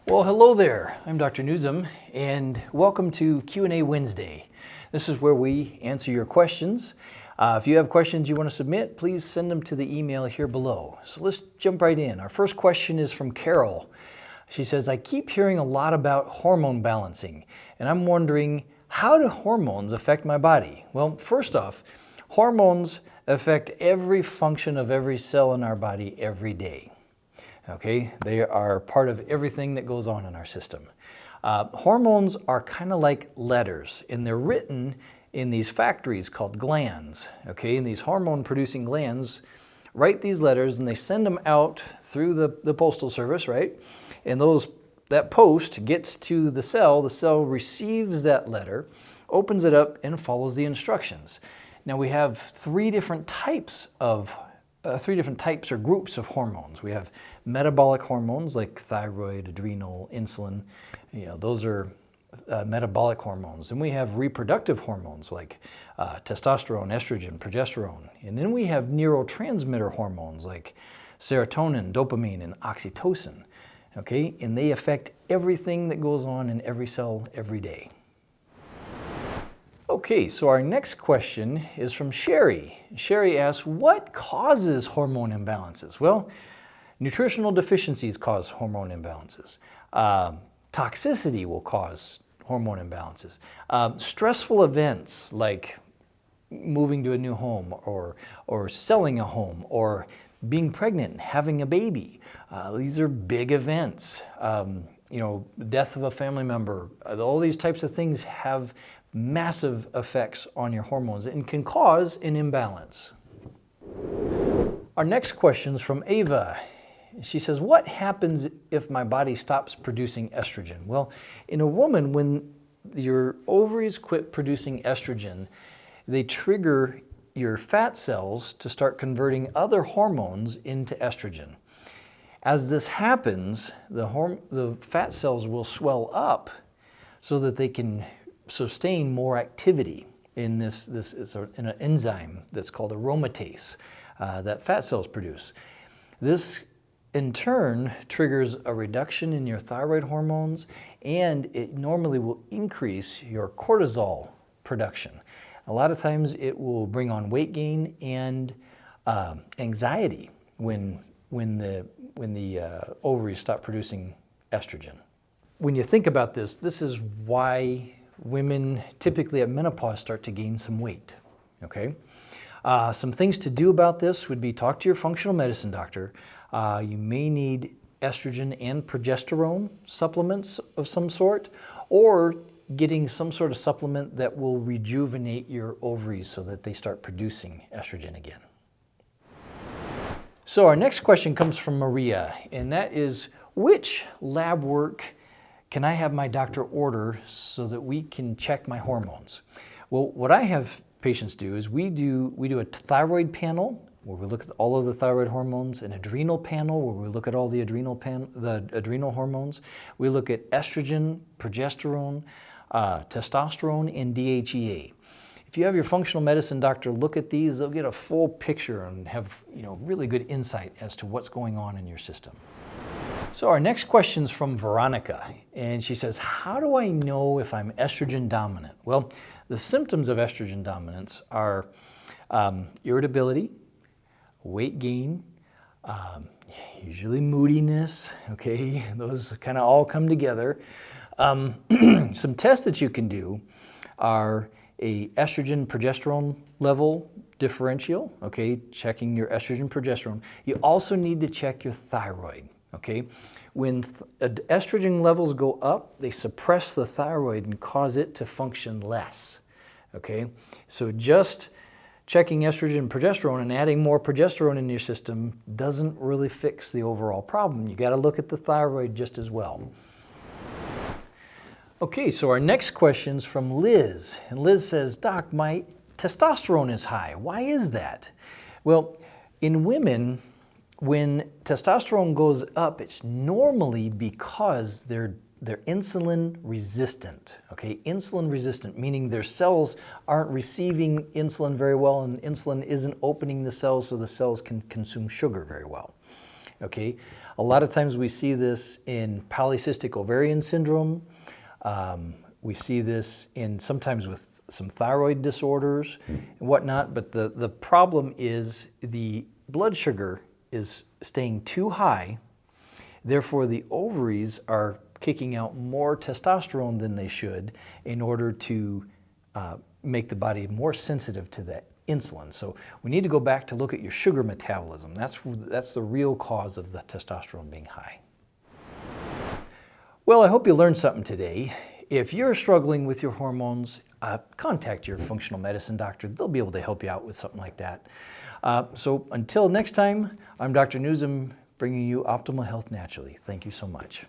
Well, hello there. I'm Dr. Nuzum, and welcome to Q&A Wednesday. This is where we answer your questions. If you have questions you want to submit, please send them to the email here below. So let's jump right in. Our first question is from Carol. She says, I keep hearing a lot about hormone balancing, and I'm wondering, how do hormones affect my body? Well, first off, hormones affect every function of every cell in our body every day. Okay, they are part of everything that goes on in our system. Hormones are kind of like letters, and they're written in these factories called glands. Okay, and these hormone-producing glands write these letters, and they send them out through the postal service, right? And that post gets to the cell receives that letter, opens it up, and follows the instructions. Now we have three different types or groups of hormones. We have metabolic hormones like thyroid, adrenal, insulin. Those are metabolic hormones. And we have reproductive hormones like testosterone, estrogen, progesterone. And then we have neurotransmitter hormones like serotonin, dopamine, and oxytocin. Okay, and they affect everything that goes on in every cell every day. Okay, so our next question is from Sherry. Sherry asks, what causes hormone imbalances? Well, nutritional deficiencies cause hormone imbalances. Toxicity will cause hormone imbalances. Stressful events like moving to a new home or selling a home or being pregnant and having a baby. These are big events. Death of a family member. All these types of things have massive effects on your hormones and can cause an imbalance. Our next question is from Ava. She says, what happens if my body stops producing estrogen? Well, in a woman, when your ovaries quit producing estrogen, they trigger your fat cells to start converting other hormones into estrogen. As this happens, the fat cells will swell up so that they can sustain more activity in in an enzyme that's called aromatase that fat cells produce. This in turn triggers a reduction in your thyroid hormones, and it normally will increase your cortisol production. A lot of times it will bring on weight gain and anxiety when the ovaries stop producing estrogen. When you think about this is why women typically at menopause start to gain some weight. Okay, some things to do about this would be talk to your functional medicine doctor. You may need estrogen and progesterone supplements of some sort, or getting some sort of supplement that will rejuvenate your ovaries so that they start producing estrogen again. So our next question comes from Maria, and that is, which lab work can I have my doctor order so that we can check my hormones? Well, what I have patients do is we do a thyroid panel where we look at all of the thyroid hormones, an adrenal panel where we look at all the adrenal hormones. We look at estrogen, progesterone, testosterone, and DHEA. If you have your functional medicine doctor look at these, they'll get a full picture and have really good insight as to what's going on in your system. So our next question is from Veronica, and she says, how do I know if I'm estrogen dominant? Well, the symptoms of estrogen dominance are irritability, weight gain, usually moodiness, okay? Those kind of all come together. Some tests that you can do are a estrogen-progesterone level differential, okay? Checking your estrogen-progesterone. You also need to check your thyroid. Okay, when estrogen levels go up, they suppress the thyroid and cause it to function less. Okay, so just checking estrogen and progesterone and adding more progesterone in your system doesn't really fix the overall problem. You got to look at the thyroid just as well. Okay, so our next question is from Liz, and Liz says, Doc, my testosterone is high. Why is that? Well, in women, when testosterone goes up, it's normally because they're insulin resistant. Okay, insulin resistant, meaning their cells aren't receiving insulin very well, and insulin isn't opening the cells so the cells can consume sugar very well. Okay, A lot of times we see this in polycystic ovarian syndrome. We see this sometimes with some thyroid disorders and whatnot, but the problem is the blood sugar is staying too high. Therefore, the ovaries are kicking out more testosterone than they should in order to make the body more sensitive to that insulin. So we need to go back to look at your sugar metabolism. That's the real cause of the testosterone being high. Well, I hope you learned something today. If you're struggling with your hormones, contact your functional medicine doctor. They'll be able to help you out with something like that. So until next time, I'm Dr. Nuzum, bringing you optimal health naturally. Thank you so much.